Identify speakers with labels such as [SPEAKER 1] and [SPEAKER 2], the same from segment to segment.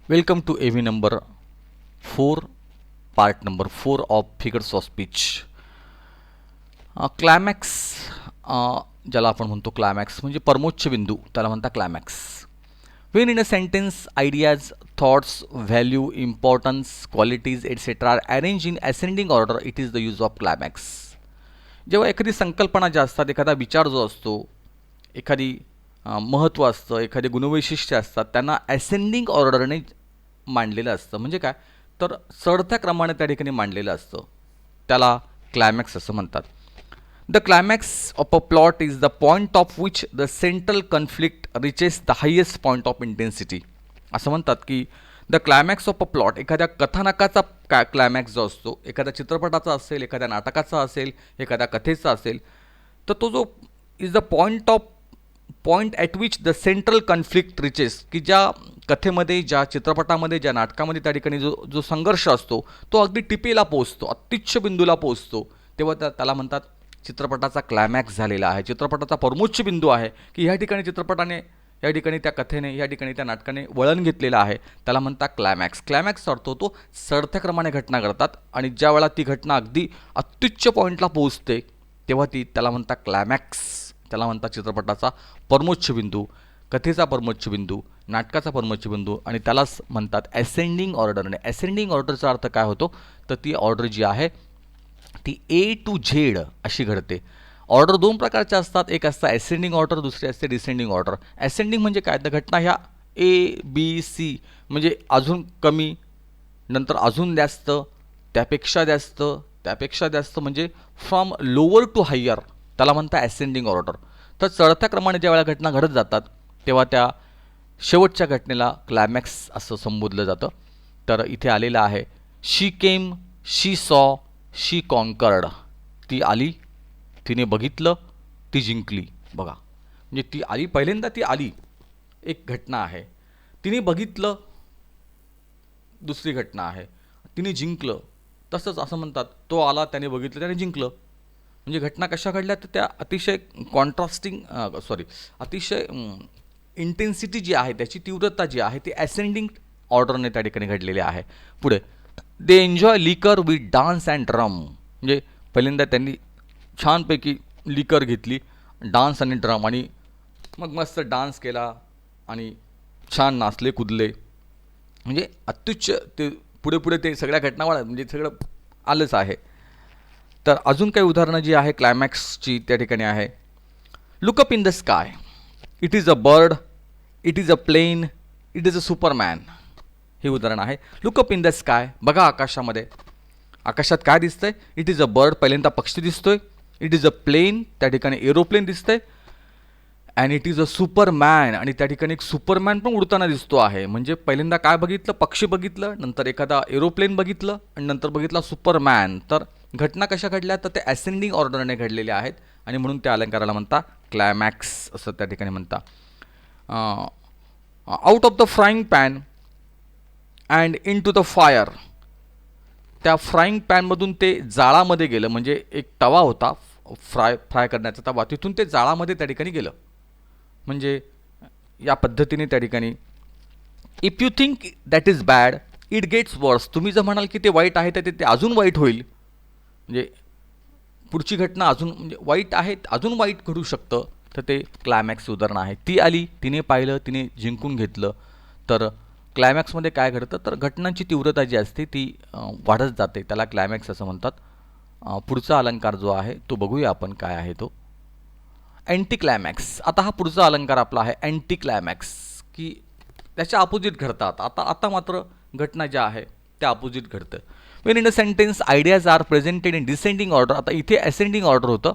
[SPEAKER 1] Welcome to AV number 4, part number 4 of Figures of Speech. Climax ज्याला आपण म्हणतो climax म्हणजे परमोच्च बिंदू त्याला म्हणतात climax. When in a sentence ideas thoughts value importance qualities etcetera are arrange in ascending order it is the use of climax. जेव्हा एखादी संकल्पना ज्या असतात एखादा विचार जो असतो एखादी महत्त्व असतं एखादी गुणवैशिष्ट्ये असतात त्यांना असेंडिंग ऑर्डरने मांडलेलं असतं. म्हणजे काय तर चढत्या क्रमाने त्या ठिकाणी मांडलेलं असतं त्याला क्लायमॅक्स असं म्हणतात. The climax of a plot is the point of which the central conflict reaches the highest point of intensity. असं म्हणतात की the climax of a plot एखाद्या कथानकाचा क्लायमॅक्स जो असतो एखाद्या चित्रपटाचा असेल एखाद्या नाटकाचा असेल एखाद्या कथेचा असेल तर तो जो is the point at which the central conflict reaches की ज्या कथेमध्ये ज्या चित्रपटामध्ये ज्या नाटकामध्ये त्या ठिकाणी जो जो संघर्ष असतो तो अगदी टिपेला पोचतो अत्युच्च बिंदूला पोचतो तेव्हा त्याला म्हणतात चित्रपटाचा क्लायमॅक्स झालेला आहे चित्रपटाचा परमोच्च बिंदू आहे की ह्या ठिकाणी चित्रपटाने या ठिकाणी त्या कथेने या ठिकाणी त्या नाटकाने वळण घेतलेलं आहे त्याला म्हणतात क्लायमॅक्स. क्लायमॅक्स अर्थ होतो चढत्या क्रमाने घटना घडतात आणि ज्या वेळा ती घटना अगदी अत्युच्च पॉईंटला पोहोचते तेव्हा त्याला म्हणतात क्लायमॅक्स. त्याला म्हणतात चित्रपटाचा परमोच्च बिंदू कथेचा परमोच्च बिंदू नाटकाचा परमोच्च बिंदू आणि त्यालाच म्हणतात असेंडिंग ऑर्डरने. असेंडिंग ऑर्डरचा अर्थ काय होतो तर ती ऑर्डर जी आहे ती ए टू झेड अशी घडते. ऑर्डर दोन प्रकारच्या असतात एक असतं असेंडिंग ऑर्डर दुसरी असते डिसेंडिंग ऑर्डर. असेंडिंग म्हणजे काय तर घटना ह्या ए बी सी म्हणजे अजून कमी नंतर अजून जास्त त्यापेक्षा जास्त म्हणजे फ्रॉम लोअर टू हायर त्याला म्हणतात असेंडिंग ऑर्डर. तर चढत्या क्रमाने ज्या वेळा घटना घडत जातात तेव्हा त्या शेवटच्या घटनेला क्लायमॅक्स असं संबोधलं जातं. तर इथे आलेलं आहे शी केम शी सॉ शी कॉन्कर्ड. ती आली तिने बघितलं ती जिंकली. बघा म्हणजे ती आली पहिल्यांदा ती आली एक घटना आहे तिने बघितलं दुसरी घटना आहे तिने जिंकलं. तसंच असं म्हणतात तो आला त्याने बघितलं त्याने जिंकलं. म्हणजे घटना कशा घडल्या तर त्या अतिशय अतिशय इंटेन्सिटी जी आहे त्याची तीव्रता जी आहे ती असेंडिंग ऑर्डरने त्या ठिकाणी घडलेली आहे. पुढे दे एन्जॉय लिकर विथ डान्स अँड ड्रम. म्हणजे पहिल्यांदा त्यांनी छानपैकी लिकर घेतली डान्स आणि ड्रम आणि मग मस्त डान्स केला आणि छान नाचले कुदले. म्हणजे अत्युच्च ते पुढे पुढे ते सगळ्या घटनावळ म्हणजे सगळं आलंच आहे. तर अजून काही उदाहरणं जी आहे क्लायमॅक्सची त्या ठिकाणी आहे. Look up in the sky it is a bird it is a plane it is a superman. हे उदाहरण आहे. Look up in the sky बघा आकाशामध्ये आकाशात काय दिसतंय इट इज अ बर्ड पहिल्यांदा पक्षी दिसतोय इट इज अ प्लेन त्या ठिकाणी एरोप्लेन दिसतंय and it is a Superman आणि त्या ठिकाणी एक सुपरमॅन पण उडताना दिसतो आहे. म्हणजे पहिल्यांदा काय बघितलं पक्षी बघितलं नंतर एखादा एरोप्लेन बघितलं आणि नंतर बघितला सुपरमॅन. तर घटना कशा घडल्या तर ते असेंडिंग ऑर्डरने घडलेल्या आहेत आणि म्हणून त्या अलंकाराला म्हणता क्लायमॅक्स असं त्या ठिकाणी म्हणता. Out of the frying pan and into the fire. त्या फ्राईंग पॅनमधून ते जाळामध्ये गेलं म्हणजे एक तवा होता फ्राय करण्याचा तवा तिथून ते जाळामध्ये त्या ठिकाणी गेलं. म्हणजे या पद्धतीने त्या ठिकाणी if you think that is bad it gets worse. तुम्ही जर म्हणाल की ते वाईट आहे तर ते अजून वाईट होईल. म्हणजे पुढची घटना अजून म्हणजे वाईट आहे अजून वाईट घडू शकतं तर ते क्लायमॅक्स उदाहरण आहे. ती आली तिने पाहिलं तिने जिंकून घेतलं. तर क्लायमॅक्समध्ये काय घडतं तर घटनांची तीव्रता जी असते ती वाढत जाते त्याला क्लायमॅक्स असं म्हणतात. पुढचा अलंकार जो आहे तो बघूया आपण काय आहे तो अँटी क्लायमॅक्स. आता हा पुढचा अलंकार आपला आहे अँटी क्लायमॅक्स की त्याच्या अपोजिट घडतात. आता मात्र घटना ज्या आहे त्या अपोजिट घडतं. When in a sentence ideas are presented in descending order. आता इथे असेंडिंग ऑर्डर होतं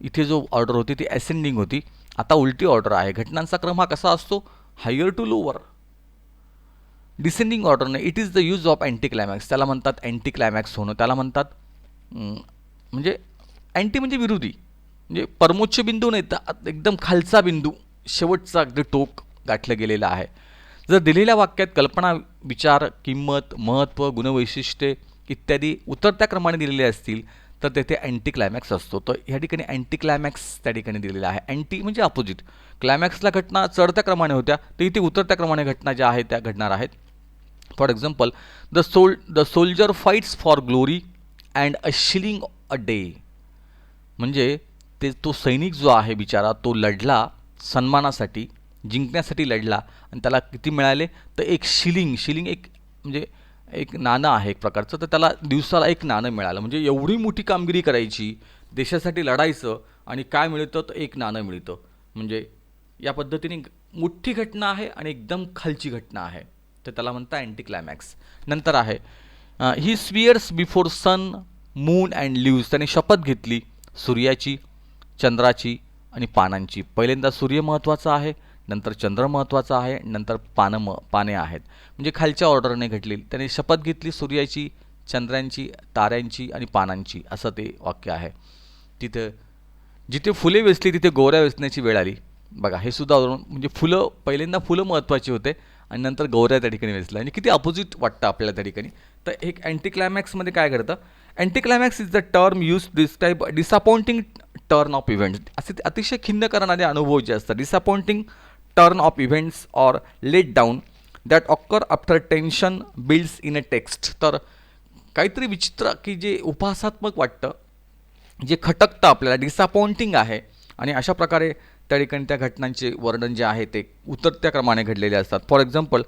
[SPEAKER 1] इथे जो ऑर्डर होती ती असेंडिंग होती आता उलटी ऑर्डर आहे. घटनांचा क्रम हा कसा असतो higher to lower. Descending ऑर्डरने it is the use of anti climax त्याला म्हणतात अँटी क्लायमॅक्स होणं. त्याला म्हणतात म्हणजे अँटी म्हणजे विरोधी म्हणजे परमोच्च बिंदू नाही तर एकदम खालचा बिंदू शेवटचा अगदी टोक गाठलं गेलेलं आहे. जर दिलेल्या वाक्यात कल्पना विचार किंमत महत्त्व गुणवैशिष्ट्ये इत्यादी उतरत्या क्रमाने दिलेले असतील तर तेथे अँटी क्लायमॅक्स असतो. तर ह्या ठिकाणी अँटी क्लायमॅक्स त्या ठिकाणी दिलेला आहे. अँटी म्हणजे अपोजिट. क्लायमॅक्सला घटना चढत्या क्रमाने होत्या तर इथे उतरत्या क्रमाने घटना ज्या आहेत त्या घडणार आहेत. For example, the soldier fights for glory and a shilling a day. म्हणजे तो सैनिक जो आहे बिचारा, तो लढला सन्मानासाठी, जिंकण्यासाठी लढला, आणि त्याला किती मिळाले, तर एक शिलिंग एक म्हणजे एक नाणं आहे एक प्रकारचं, तर त्याला दिवसाला एक नाणं मिळालं. म्हणजे एवढी मोठी कामगिरी करायची, देशासाठी लढायचं, आणि काय मिळतं, तर एक नाणं मिळतं. म्हणजे या पद्धतीने मोठी घटना आहे आणि एकदम खालची घटना आहे, तर त्याला म्हणता अँटी क्लायमॅक्स. नंतर आहे he swears before sun, moon and leaves. त्याने शपथ घेतली सूर्याची, चंद्राची आणि पानांची. पहिल्यांदा सूर्य महत्त्वाचा आहे, नंतर चंद्र महत्त्वाचा आहे, नंतर पाने आहेत. म्हणजे खालच्या ऑर्डरने घडली. त्याने शपथ घेतली सूर्याची, चंद्रांची, ताऱ्यांची आणि पानांची, असं ते वाक्य आहे. तिथं जिथे फुले वेचली तिथे गोवऱ्या वेचण्याची वेळ आली. बघा, हे सुद्धा उदाहरण, म्हणजे फुलं, पहिल्यांदा फुलं महत्त्वाची होते आणि नंतर गोवऱ्या त्या ठिकाणी वेचल्या, आणि किती अपोजिट वाटतं आपल्याला त्या ठिकाणी. तर एक अँटी क्लायमॅक्समध्ये काय करतं, anti climax is the term use to describe disappointing turn of events. असे अतिशय खिन्न करणारे अनुभव जे असतात, disappointing turn of events or let down that occur after tension builds in a text. तर काहीतरी विचित्र की जे उपहासात्मक वाटतं, जे खटकतं आपल्याला, डिसअपॉइंटिंग आहे, आणि अशा प्रकारे त्या ठिकाणी त्या घटनांचे वर्णन जे आहे ते उतरत्या क्रमाने घडलेले असतात. For example,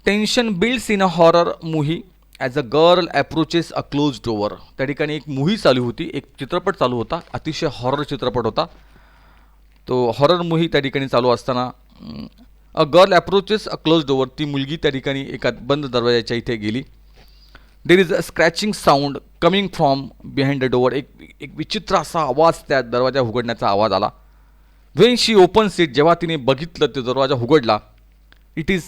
[SPEAKER 1] tension builds in a horror movie as a girl approaches a close door. त्या ठिकाणी एक मूव्ही चालू होती, एक चित्रपट चालू होता, अतिशय हॉरर चित्रपट होता. तो हॉरर मूव्ही त्या ठिकाणी चालू असताना a girl approaches a close door, ती मुलगी त्या ठिकाणी एका बंद दरवाजाच्या इथे गेली. There is a scratching sound coming from behind the door. एक विचित्र असा आवाज, त्या दरवाजा उघडण्याचा आवाज आला. व्हेन शी ओपन्स इट, जेव्हा तिने बघितलं, तो दरवाजा उघडला, it is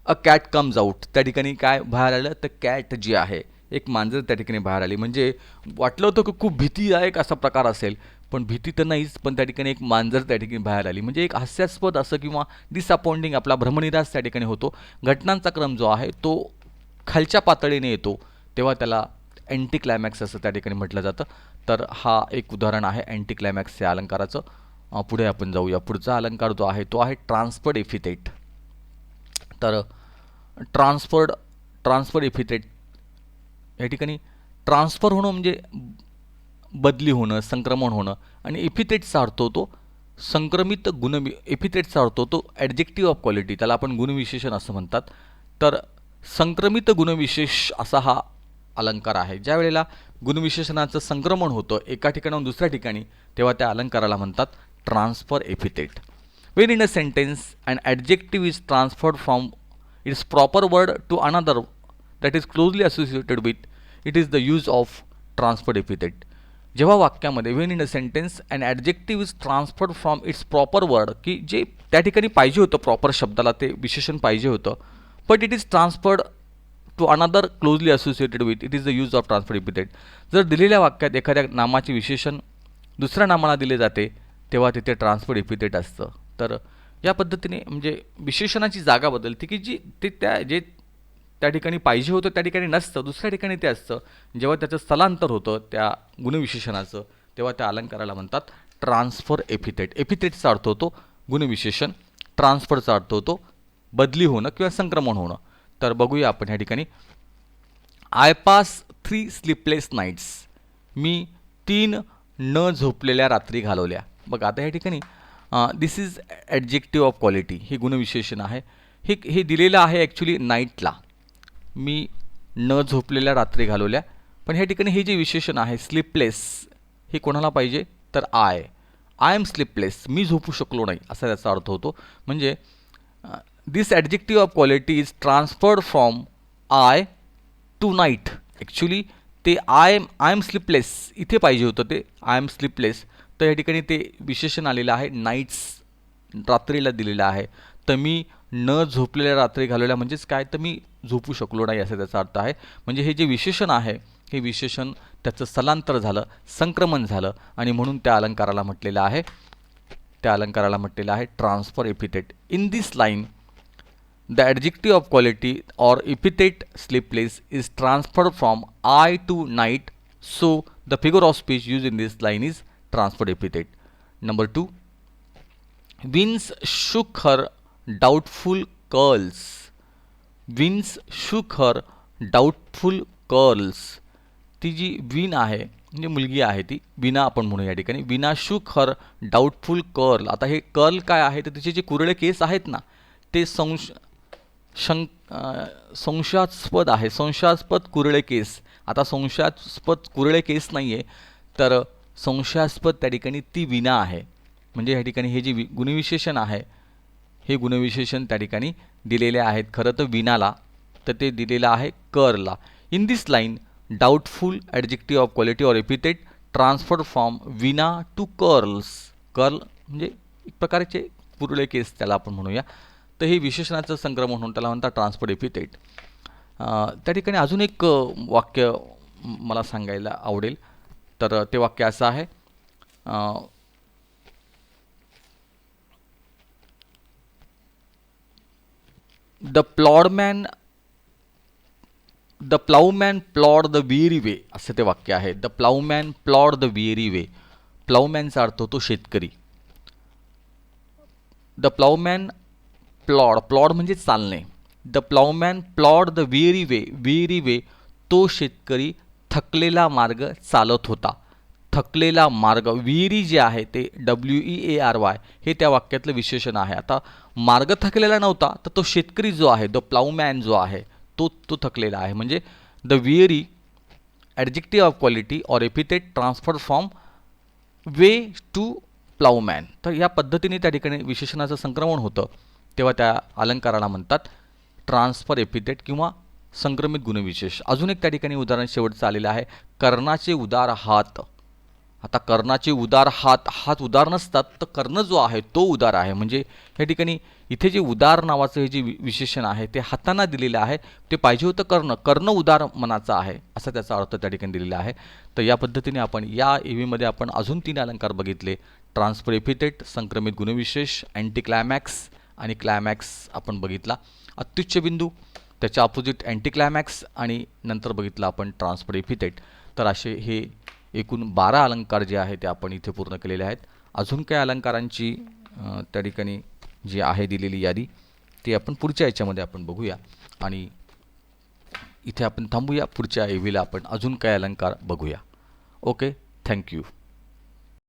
[SPEAKER 1] a cat comes out. त्या ठिकाणी काय बाहेर आलं, तर कॅट जी आहे, एक मांजर त्या ठिकाणी बाहेर आली. म्हणजे वाटलं होतं की खूप भीतीदायक असा प्रकार असेल, पण भीती तर नाहीच, पण त्या ठिकाणी एक मांजर त्या ठिकाणी बाहेर आली. म्हणजे एक हास्यास्पद असं किंवा डिसअपॉइंटिंग, आपला भ्रमनिरास त्या ठिकाणी होतो. घटनांचा क्रम जो आहे तो खालच्या पातळीने येतो, तेव्हा त्याला अँटी क्लायमॅक्स असं त्या ठिकाणी म्हटलं जातं. तर हा एक उदाहरण आहे अँटी क्लायमॅक्स या अलंकाराचं. पुढे आपण जाऊया. पुढचा अलंकार जो आहे तो आहे ट्रान्सफर्ड एफिथेट. तर ट्रान्सफर्ड एफिथेट या ठिकाणी ट्रान्सफर होणं म्हणजे बदली होणं, संक्रमण होणं, आणि एफिथेटचा अर्थ होतो संक्रमित एफिथेटचा अर्थ होतो ॲडजेक्टिव्ह ऑफ क्वालिटी, त्याला आपण गुणविशेषण असं म्हणतात. तर संक्रमित गुणविशेष असा हा अलंकार आहे. ज्या वेळेला गुणविशेषणाचं संक्रमण होतं एका ठिकाणाहून दुसऱ्या ठिकाणी, तेव्हा त्या अलंकाराला म्हणतात transfer epithet. When in a sentence an adjective is transferred from its proper word to another that is closely associated with it is the use of transferred epithet. जेव्हा वाक्यामध्ये when in a sentence and adjective is transferred from its proper word, की जे त्या ठिकाणी पाहिजे होतं, proper शब्दाला ते विशेषण पाहिजे होतं, but it is transferred to another closely associated with it is the use of transfer epithet. जर दिलेल्या वाक्यात एखाद्या नामाचे विशेषण दुसऱ्या नामाला दिले जाते, तेव्हा तिथे ट्रान्सफर एपिथेट असतं. तर या पद्धतीने म्हणजे विशेषणाची जागा बदलते, की जे त्या ठिकाणी पाहिजे होतं त्या ठिकाणी नसतं, दुसऱ्या ठिकाणी ते असतं. जेव्हा त्याचं स्थलांतर होतं त्या गुणविशेषणाचं, तेव्हा त्या अलंकाराला म्हणतात ट्रान्सफर एपिथेट. एपिथेटचा अर्थ होतो गुणविशेषण, ट्रान्सफरचा अर्थ होतो बदली होणं किंवा संक्रमण होणं. तर बघूया आपण ह्या ठिकाणी, आय पास 3 स्लीपलेस नाईट्स. मी 3 न झोपलेल्या रात्री घालवल्या. बघा आता ह्या ठिकाणी दिस इज ॲडजेक्टिव्ह ऑफ क्वालिटी, हे गुणविशेषण आहे. हे दिलेलं आहे ॲक्च्युली नाईटला, मी न झोपलेल्या रात्री घालवल्या. पण ह्या ठिकाणी हे जे विशेषण आहे स्लीपलेस, हे कोणाला पाहिजे, तर आय एम स्लीपलेस, मी झोपू शकलो नाही, असा त्याचा अर्थ होतो. म्हणजे this adjective of quality is transferred from I to night. Actually ते आय एम स्लीपलेस इथे पाहिजे होतं, ते आय एम स्लीपलेस. तर या ठिकाणी ते विशेषण आलेलं आहे नाईट्स, रात्रीला दिलेलं आहे. तर मी न झोपलेल्या रात्री घालवल्या म्हणजेच काय, तर मी झोपू शकलो नाही असा त्याचा अर्थ आहे. म्हणजे हे जे विशेषण आहे, हे विशेषण त्याचं स्थलांतर झालं, संक्रमण झालं, आणि म्हणून त्या अलंकाराला म्हटलेलं आहे transfer epithet. In this line the adjective of quality or epithet sleepless is transferred from I to night, so the figure of speech use in this line is transferred epithet. Number 2, Vince shook her doubtful curls. Vince shook her doubtful curls. ती जी win आहे म्हणजे मुलगी आहे ती विना आपण म्हणू या ठिकाणी. विना शुक हर डाऊटफुल कर्ल. आता हे कर्ल काय आहे तर तिचे जे कुरळे केस आहेत ना ते संशयास्पद आहे. संशयास्पद कुरळे केस. आता संशयास्पद कुरळे केस नाही आहे तर संशयास्पद त्या ठिकाणी ती विना आहे. म्हणजे या ठिकाणी हे जे गुणविशेषण आहे हे गुणविशेषण त्या ठिकाणी दिलेले आहेत खरं तर विनाला, तर ते दिलेलं आहे कर्लला. In this line doubtful adjective of quality or epithet transferred from विना टू कर्ल्स. कर्ल म्हणजे एक प्रकारचे कुरळे केस त्याला आपण म्हणूया. तर हे विशेषणाचं संक्रमण म्हणून त्याला म्हणतात ट्रान्सफर्ड एपिथेट. त्या ठिकाणी अजून एक वाक्य मला सांगायला आवडेल. तर ते वाक्य असं आहे, the ploughman plod the weary way. असं ते वाक्य आहे. The ploughman plod the weary way. प्लाऊमॅनचा अर्थ होतो शेतकरी. द प्लाऊमॅन प्लॉड म्हणजे चालणे. The ploughman plod the weary way. Weary way तो शेतकरी थकलेला मार्ग चालत होता. थकलेला मार्ग. वेरी जे आहे ते WEARY हे त्या वाक्यातलं विशेषण आहे. आता मार्ग थकलेला नव्हता तर तो शेतकरी जो आहे द प्लाऊमॅन जो आहे तो थकलेला आहे. म्हणजे the weary adjective of quality or epithet transfer from way to ploughman. तर या पद्धतीने त्या ठिकाणी विशेषणाचं संक्रमण होतं तेव्हा त्या अलंकाराला म्हणतात ट्रान्सफर एपिथेट किंवा संक्रमित गुणविशेष. अजून एक त्या ठिकाणी उदाहरण शेवटचं आलेलं आहे, कर्णाचे उदार हात. आता कर्णाचे उदार हात, हात उदार नसतात तर कर्ण जो आहे तो उदार आहे. म्हणजे या ठिकाणी इथे जे उदार नावाचं हे जे विशेषण आहे ते हातांना दिलेलं आहे. ते पाहिजे होतं कर्ण उदार मनाचा आहे असा त्याचा अर्थ त्या ठिकाणी दिलेला आहे. तर या पद्धतीने आपण या EVमध्ये आपण अजून 3 अलंकार बघितले. ट्रान्सफर एपिथेट, संक्रमित गुणविशेष, अँटी क्लायमॅक्स आणि क्लायमॅक्स आपण बघितला. अत्युच्च बिंदू, त्याच्या अपोजिट अँटी क्लायमॅक्स आणि नंतर बघितलं आपण ट्रान्सफर एपिथेट. तर असे हे एकूण 12 अलंकार जे आहे ते आपण इथे पूर्ण केलेले आहेत. अजून काही अलंकारांची त्या ठिकाणी जी आहे दिलेली यादी ती आपण पुढच्या याच्यामध्ये आपण बघूया आणि इथे आपण थांबूया. पुढच्या EVला आपण अजून काही अलंकार बघूया. Okay, thank you.